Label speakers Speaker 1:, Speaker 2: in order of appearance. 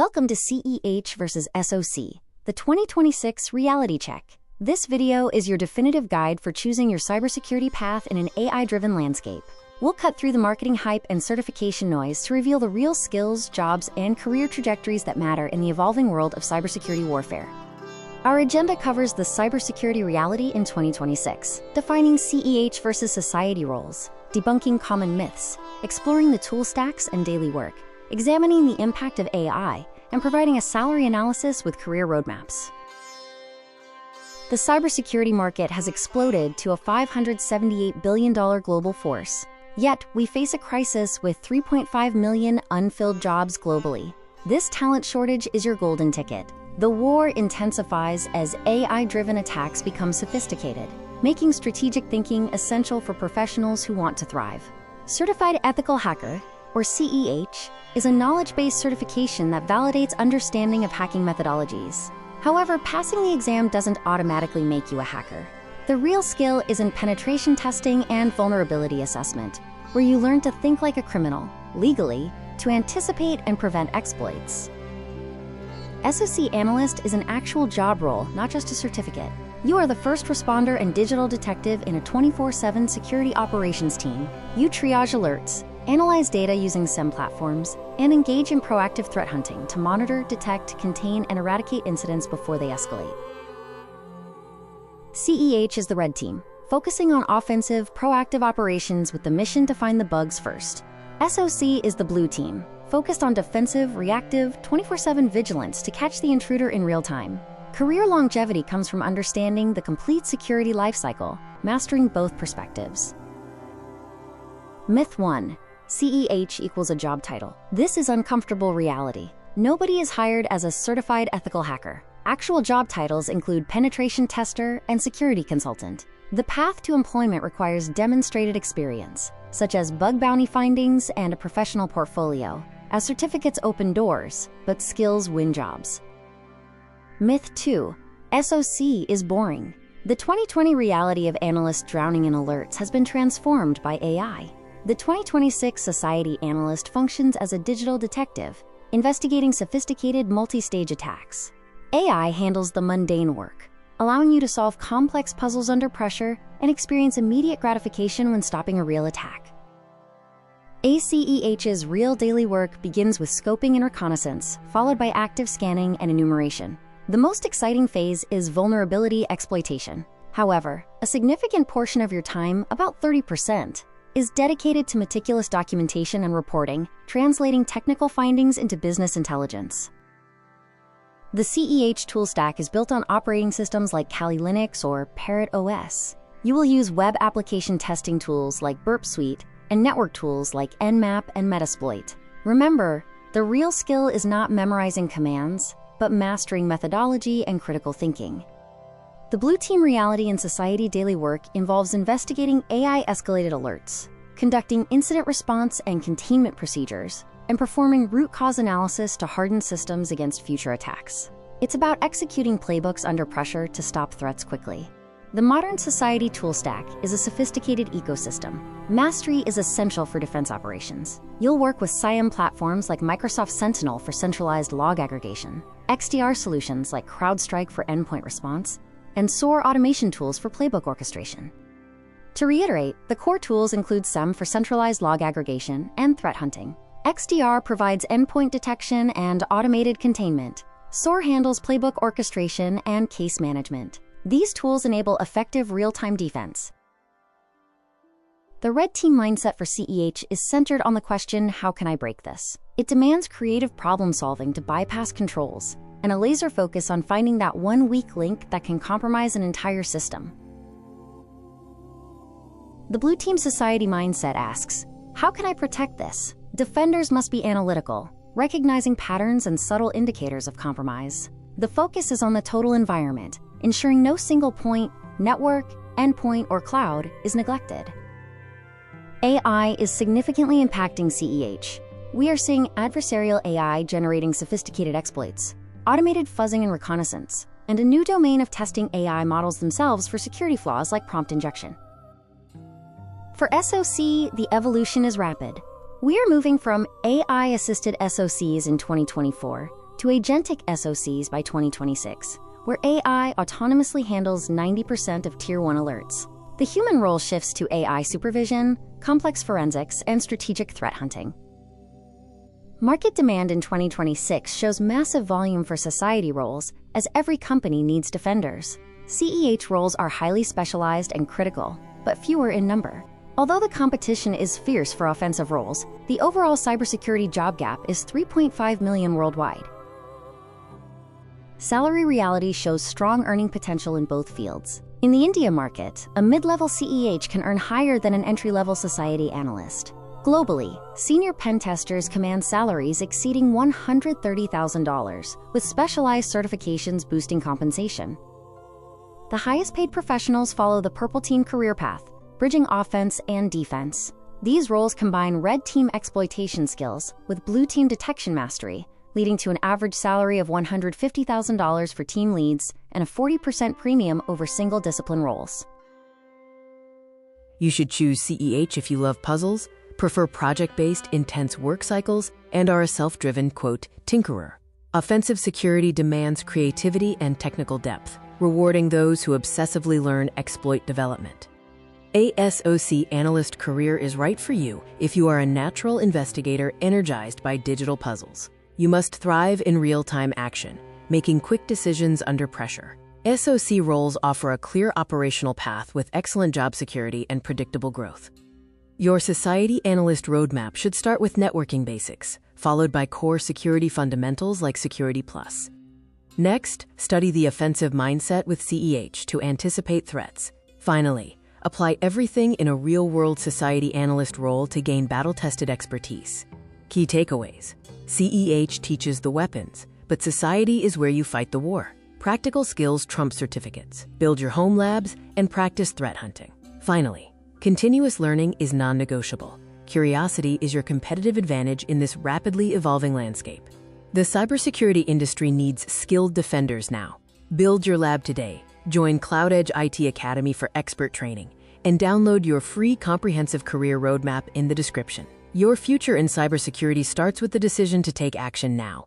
Speaker 1: Welcome to CEH versus SOC, the 2026 reality check. This video is your definitive guide for choosing your cybersecurity path in an AI-driven landscape. We'll cut through the marketing hype and certification noise to reveal the real skills, jobs, and career trajectories that matter in the evolving world of cybersecurity warfare. Our agenda covers the cybersecurity reality in 2026, defining CEH versus society roles, debunking common myths, exploring the tool stacks and daily work, examining the impact of AI, and providing a salary analysis with career roadmaps. The cybersecurity market has exploded to a $578 billion global force. Yet, we face a crisis with 3.5 million unfilled jobs globally. This talent shortage is your golden ticket. The war intensifies as AI-driven attacks become sophisticated, making strategic thinking essential for professionals who want to thrive. Certified Ethical Hacker, or CEH, is a knowledge-based certification that validates understanding of hacking methodologies. However, passing the exam doesn't automatically make you a hacker. The real skill is in penetration testing and vulnerability assessment, where you learn to think like a criminal, legally, to anticipate and prevent exploits. SOC Analyst is an actual job role, not just a certificate. You are the first responder and digital detective in a 24/7 security operations team. You triage alerts, analyze data using SIEM platforms, and engage in proactive threat hunting to monitor, detect, contain, and eradicate incidents before they escalate. CEH is the red team, focusing on offensive, proactive operations with the mission to find the bugs first. SOC is the blue team, focused on defensive, reactive, 24/7 vigilance to catch the intruder in real time. Career longevity comes from understanding the complete security lifecycle, mastering both perspectives. Myth 1. CEH equals a job title. This is uncomfortable reality. Nobody is hired as a certified ethical hacker. Actual job titles include penetration tester and security consultant. The path to employment requires demonstrated experience, such as bug bounty findings and a professional portfolio, as certificates open doors, but skills win jobs. Myth 2. SOC is boring. The 2020 reality of analysts drowning in alerts has been transformed by AI. The 2026 Society Analyst functions as a digital detective, investigating sophisticated multi-stage attacks. AI handles the mundane work, allowing you to solve complex puzzles under pressure and experience immediate gratification when stopping a real attack. CEH's real daily work begins with scoping and reconnaissance, followed by active scanning and enumeration. The most exciting phase is vulnerability exploitation. However, a significant portion of your time, about 30%, is dedicated to meticulous documentation and reporting, translating technical findings into business intelligence. The CEH tool stack is built on operating systems like Kali Linux or Parrot OS. You will use web application testing tools like Burp Suite and network tools like Nmap and Metasploit. Remember, the real skill is not memorizing commands, but mastering methodology and critical thinking. The blue team reality in society daily work involves investigating AI-escalated alerts, conducting incident response and containment procedures, and performing root cause analysis to harden systems against future attacks. It's about executing playbooks under pressure to stop threats quickly. The modern society tool stack is a sophisticated ecosystem. Mastery is essential for defense operations. You'll work with SIEM platforms like Microsoft Sentinel for centralized log aggregation, XDR solutions like CrowdStrike for endpoint response, and SOAR automation tools for playbook orchestration. To reiterate, the core tools include SIEM for centralized log aggregation and threat hunting. XDR provides endpoint detection and automated containment. SOAR handles playbook orchestration and case management. These tools enable effective real-time defense. The red team mindset for CEH is centered on the question, how can I break this? It demands creative problem solving to bypass controls, and a laser focus on finding that one weak link that can compromise an entire system. The blue team society mindset asks, how can I protect this? Defenders must be analytical, recognizing patterns and subtle indicators of compromise. The focus is on the total environment, ensuring no single point, network, endpoint, or cloud is neglected. AI is significantly impacting CEH. We are seeing adversarial AI generating sophisticated exploits, automated fuzzing and reconnaissance, and a new domain of testing AI models themselves for security flaws like prompt injection. For SOC, the evolution is rapid. We are moving from AI-assisted SOCs in 2024 to agentic SOCs by 2026, where AI autonomously handles 90% of Tier 1 alerts. The human role shifts to AI supervision, complex forensics, and strategic threat hunting. Market demand in 2026 shows massive volume for society roles, as every company needs defenders. CEH roles are highly specialized and critical, but fewer in number. Although the competition is fierce for offensive roles, the overall cybersecurity job gap is 3.5 million worldwide. Salary reality shows strong earning potential in both fields. In the India market, a mid-level CEH can earn higher than an entry-level society analyst. Globally, senior pen testers command salaries exceeding $130,000, with specialized certifications boosting compensation. The highest-paid professionals follow the purple team career path, bridging offense and defense. These roles combine red team exploitation skills with blue team detection mastery, leading to an average salary of $150,000 for team leads and a 40% premium over single discipline roles.
Speaker 2: You should choose CEH if you love puzzles, prefer project-based, intense work cycles, and are a self-driven, tinkerer. Offensive security demands creativity and technical depth, rewarding those who obsessively learn exploit development. A SOC Analyst career is right for you if you are a natural investigator energized by digital puzzles. You must thrive in real-time action, making quick decisions under pressure. SOC roles offer a clear operational path with excellent job security and predictable growth. Your society analyst roadmap should start with networking basics, followed by core security fundamentals like SecurityPlus. Next, study the offensive mindset with CEH to anticipate threats. Finally, apply everything in a real-world society analyst role to gain battle-tested expertise. Key takeaways: CEH teaches the weapons, but society is where you fight the war. Practical skills trump certificates. Build your home labs and practice threat hunting. Finally, continuous learning is non-negotiable. Curiosity is your competitive advantage in this rapidly evolving landscape. The cybersecurity industry needs skilled defenders now. Build your lab today. Join CloudEdge IT Academy for expert training and download your free comprehensive career roadmap in the description. Your future in cybersecurity starts with the decision to take action now.